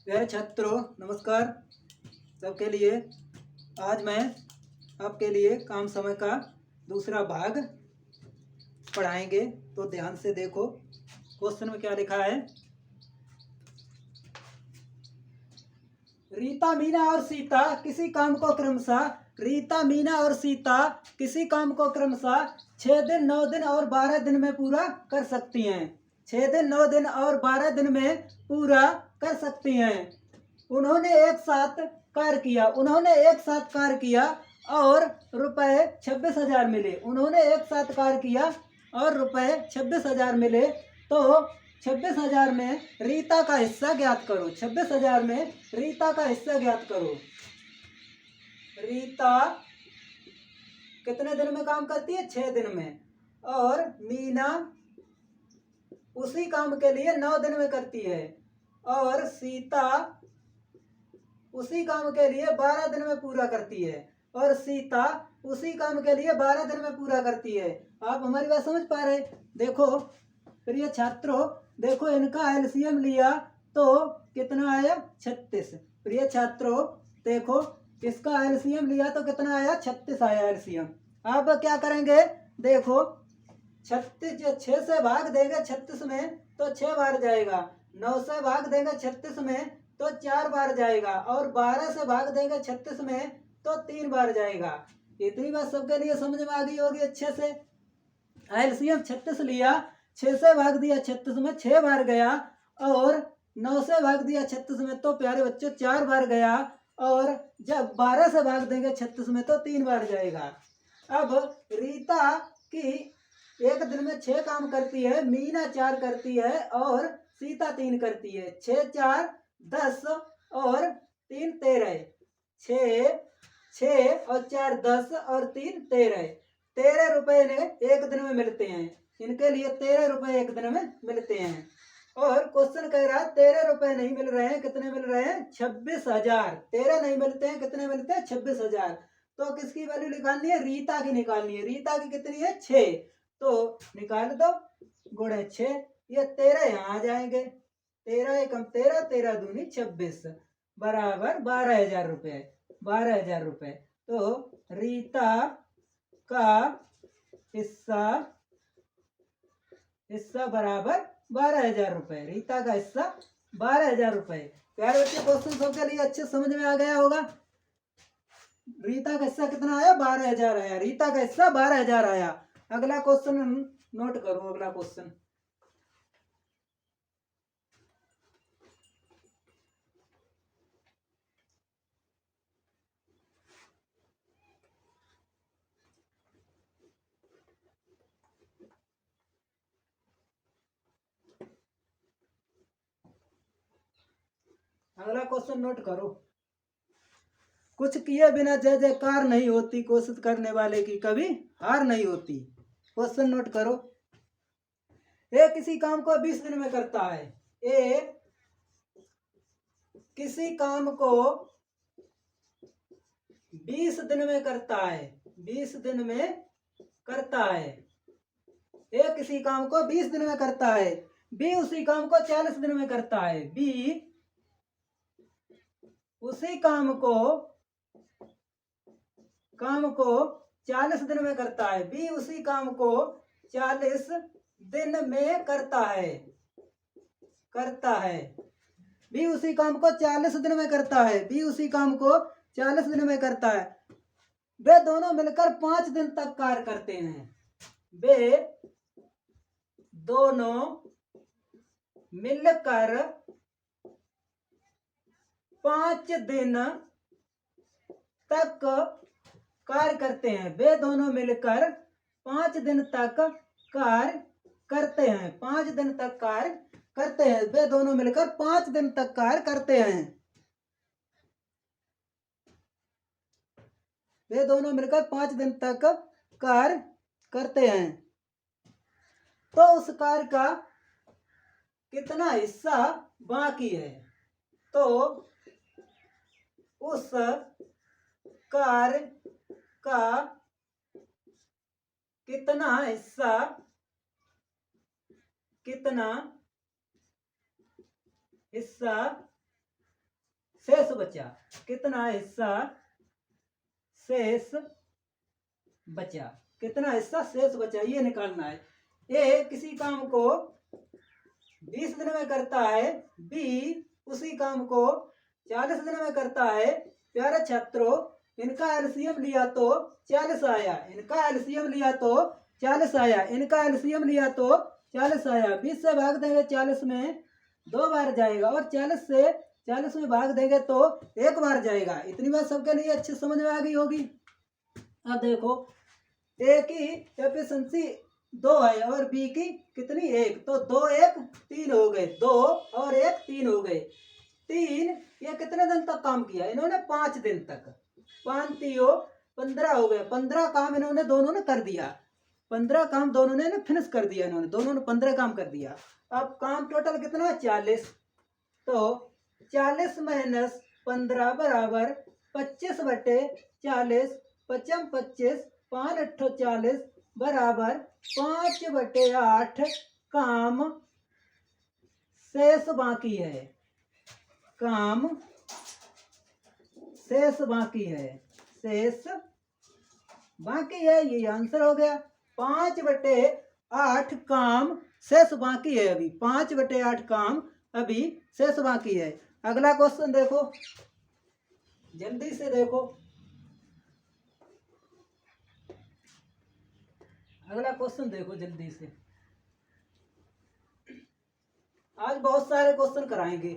प्यारे छात्रों नमस्कार। सबके लिए आज मैं आपके लिए काम समय का दूसरा भाग पढ़ाएंगे, तो ध्यान से देखो। क्वेश्चन में क्या लिखा है। रीता मीना और सीता किसी काम को क्रमशः 6 दिन 9 दिन और 12 दिन में पूरा कर सकती हैं। 6 दिन 9 दिन और 12 दिन में पूरा कर सकती हैं। उन्होंने एक साथ कार्य किया और रुपए 26,000 मिले। उन्होंने एक साथ कार्य किया और रुपए 26,000 मिले। तो 26,000 में रीता का हिस्सा ज्ञात करो। 26,000 में रीता का हिस्सा ज्ञात करो। रीता कितने दिन में काम करती है? 6 दिन में। और मीना उसी काम के लिए 9 दिन में करती है। और सीता उसी काम के लिए 12 दिन में पूरा करती है। और सीता उसी काम के लिए 12 दिन में पूरा करती है। आप हमारी बात समझ पा रहे? देखो प्रिय छात्रों, देखो इनका एलसीएम लिया तो कितना आया? 36। प्रिय छात्रों देखो, इसका एलसीएम लिया तो कितना आया? 36 आया एलसीएम। अब क्या करेंगे? देखो 36 6 से भाग देंगे 36 में तो 6 बार जाएगा। 9 से भाग देंगे 36 में तो 4 बार जाएगा। और 12 से भाग देंगे 36 में तो 3 बार जाएगा। इतनी बात सबके लिए समझ में आ गई होगी अच्छे से। एलसीएम 36 लिया, 6 से भाग दिया 36 में 6 बार गया। और 9 से भाग दिया 36 में तो प्यारे बच्चों 4 बार गया। और जब 12 से भाग देंगे 36 में तो 3 बार जाएगा। अब रीता की एक दिन में 6 काम करती है, मीना 4 करती है और सीता 3 करती है। 6 4 10 और 3 13। 6 और 4 10 और 3 13। 13 रुपए ने एक दिन में मिलते हैं। इनके लिए 13 रुपए एक दिन में मिलते हैं। और क्वेश्चन कह रहा है 13 रुपए नहीं मिल रहे हैं। कितने मिल रहे हैं? 26,000। 13 नहीं मिलते हैं, कितने मिलते हैं? 26,000। तो किसकी वैल्यू निकालनी है? रीता की निकालनी है। रीता की कितनी है? 6। तो निकाल दो, गुणे 6। ये 13 यहाँ आ जाएंगे। 13 एकम 13, 13 दूनी 26 बराबर 12,000 रुपये। 12,000 रुपये। तो रीता का हिस्सा बराबर 12,000 रुपये। रीता का हिस्सा 12,000 रुपये। प्यारे बच्चे क्वेश्चन सबके लिए अच्छे समझ में आ गया होगा। रीता का हिस्सा कितना आया? 12,000 आया। रीता का हिस्सा 12,000 आया। अगला क्वेश्चन नोट करो। अगला क्वेश्चन नोट करो। कुछ किए बिना जय जयकार नहीं होती, कोशिश करने वाले की कभी हार नहीं होती। क्वेश्चन नोट करो। ए किसी काम को 20 दिन में करता है। ए किसी काम को 20 दिन में करता है। 20 दिन में करता है। ए किसी काम को 20 दिन में करता है। बी उसी काम को 40 दिन में करता है। बी उसी काम को 40 दिन में करता है। बी उसी काम को 40 दिन में करता है। बी उसी काम को 40 दिन में करता है। बी उसी काम को 40 दिन में करता है। वे दोनों मिलकर 5 दिन तक कार्य करते हैं। वे दोनों मिलकर 5 दिन तक कार्य करते हैं। वे दोनों मिलकर 5 दिन तक कार्य करते हैं। 5 दिन तक कार्य करते हैं। वे दोनों मिलकर 5 दिन तक कार्य करते हैं। वे दोनों मिलकर 5 दिन तक कार्य करते हैं। तो उस कार्य का कितना हिस्सा बाकी है? तो उस कार्य का कितना हिस्सा शेष बचा, कितना हिस्सा शेष बचा, कितना हिस्सा शेष बचा ये निकालना है। ए किसी काम को 20 दिन में करता है, बी उसी काम को 40 दिन में करता है। प्यारे छात्रों, इनका एलसीएम लिया तो 40 आया, इनका एलसीएम लिया तो 40 आया, इनका एलसीएम लिया तो 40 आया। 20 से भाग देंगे 40 में 2 बार जाएगा, और 40 से 40 में भाग देंगे तो 1 बार जाएगा। इतनी बात सबके लिए अच्छी समझ में आ गई होगी। अब देखो, ए की एफिशिएंसी 2 है और बी की कितनी 1, तो 2 1 3 हो गए, 2 और 1 3 हो गए। 3 ये कितने दिन तक काम किया इन्होंने? 5 दिन तक। 5 3 15 हो गए, 15 काम इन्होंने दोनों ने कर दिया, 15 काम दोनों ने फिनिश कर दिया, इन्होंने दोनों ने 15 काम कर दिया। अब काम टोटल कितना? 40। तो 40 माइनस 15 बराबर 25/40, 25 5 8 40 बराबर 5/8 काम शेष बाकी है, काम शेष बाकी है, शेष बाकी है, ये आंसर हो गया। 5/8 काम शेष बाकी है, अभी 5/8 काम अभी शेष बाकी है। अगला क्वेश्चन देखो, जल्दी से देखो, अगला क्वेश्चन देखो जल्दी से। आज बहुत सारे क्वेश्चन कराएंगे।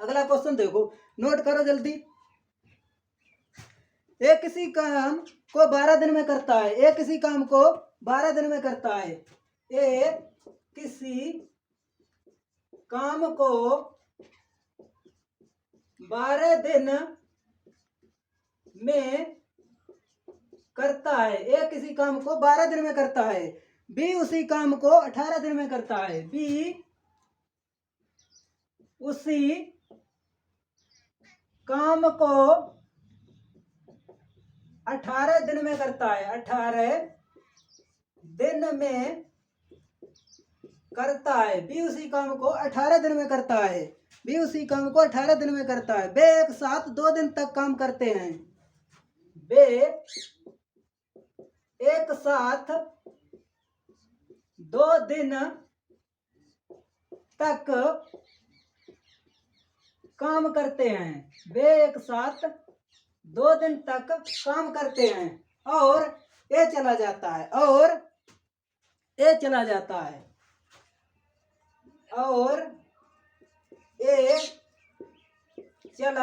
अगला क्वेश्चन देखो, नोट करो जल्दी। एक किसी काम को 12 दिन में करता है, एक किसी काम को 12 दिन में करता है। एक किसी काम को 12 दिन में करता है, एक किसी काम को 12 दिन में करता है। बी उसी काम को 18 दिन में करता है, बी उसी काम को 18 दिन में करता है, 18 दिन में करता है। बी उसी काम को 18 दिन में करता है, बी उसी काम को 18 दिन में करता है। वे एक साथ 2 दिन तक काम करते हैं, वे एक साथ 2 दिन तक काम करते हैं, वे एक साथ 2 दिन तक काम करते हैं। और ए चला जाता है, और ए चला जाता है, और ए चला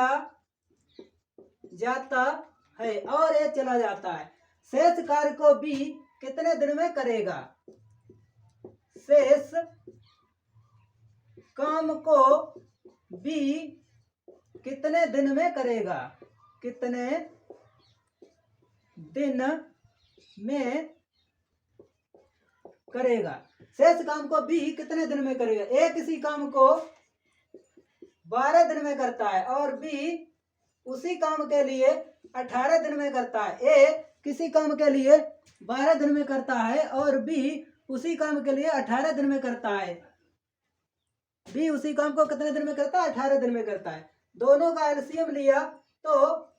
जाता है, और ए चला जाता है। शेष कार्य को बी कितने दिन में करेगा? शेष काम को बी कितने दिन में करेगा? कितने दिन में करेगा? शेष काम को बी कितने दिन में करेगा? ए किसी काम को 12 दिन में करता है और बी उसी काम के लिए 18 दिन में करता है। ए किसी काम के लिए 12 दिन में करता है और बी उसी काम के लिए 18 दिन में करता है। बी उसी काम को कितने दिन में करता है? 18 दिन में करता है। दोनों का एलसीएम लिया तो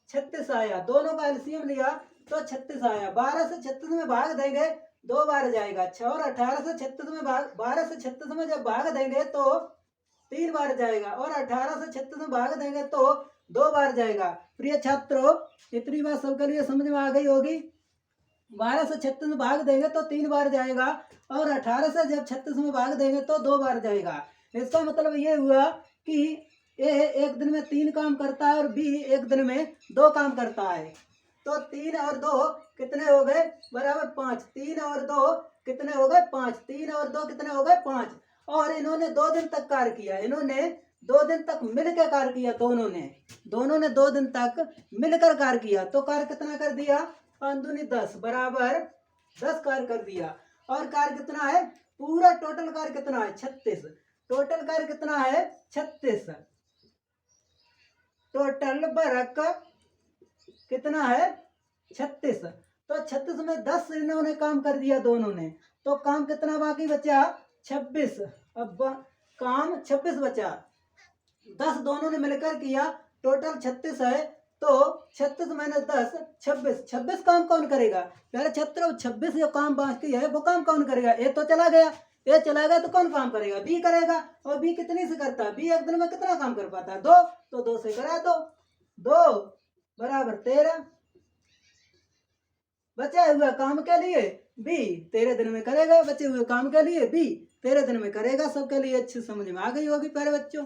36 आया, दोनों का एलसीएम लिया तो 36 आया। 12 से 36 में भाग देंगे 2 बार जाएगा, 6 और 18 से 36 में भाग, 12 से 36 में जब भाग देंगे तो 3 बार जाएगा, और 18 से 36 में भाग देंगे तो 2 बार जाएगा। प्रिय छात्रों, इतनी बात सबके लिए समझ में आ गई होगी। 12 से 36 में भाग देंगे तो 3 बार जाएगा, और 18 से जब 36 में भाग देंगे तो 2 बार जाएगा। इसका मतलब ये हुआ कि ए एक दिन में 3 काम करता है और बी एक दिन में 2 काम करता है। तो 3 और 2 कितने हो गए? बराबर 5। 3 और 2 कितने हो गए? 5। 3 और 2 कितने हो गए? 5। और इन्होंने 2 दिन तक कार्य किया, इन्होंने 2 दिन तक मिलकर कार्य किया, दोनों ने 2 दिन तक मिलकर कार्य किया। तो कार्य कितना कर दिया? 5 दूनी 10 बराबर 10 कार्य कर दिया। और कार्य कितना है? पूरा टोटल कार्य कितना है? 36। टोटल कार्य कितना है? 36। टोटल वर्क कितना है? 36। तो 36 में 10 इन्होंने काम कर दिया दोनों ने, तो काम कितना बाकी बचा? 26। अब काम 26 बचा, 10 दोनों ने मिलकर किया, टोटल 36 है। तो 36 माइनस 10 26, 26 काम कौन करेगा? पहले 26 जो काम बाकी है वो काम कौन करेगा? ए तो चला गया, ए चला गया तो कौन काम करेगा? बी करेगा। और बी कितनी से करता है? बी एक दिन में कितना काम कर पाता है? 2, तो 2 से करा दो, 2 बराबर 13। बचे हुए काम के लिए बी 13 दिन में करेगा, बचे हुए काम के लिए बी 13 दिन में करेगा। सबके लिए अच्छी समझ में आ गई होगी प्यारे बच्चों।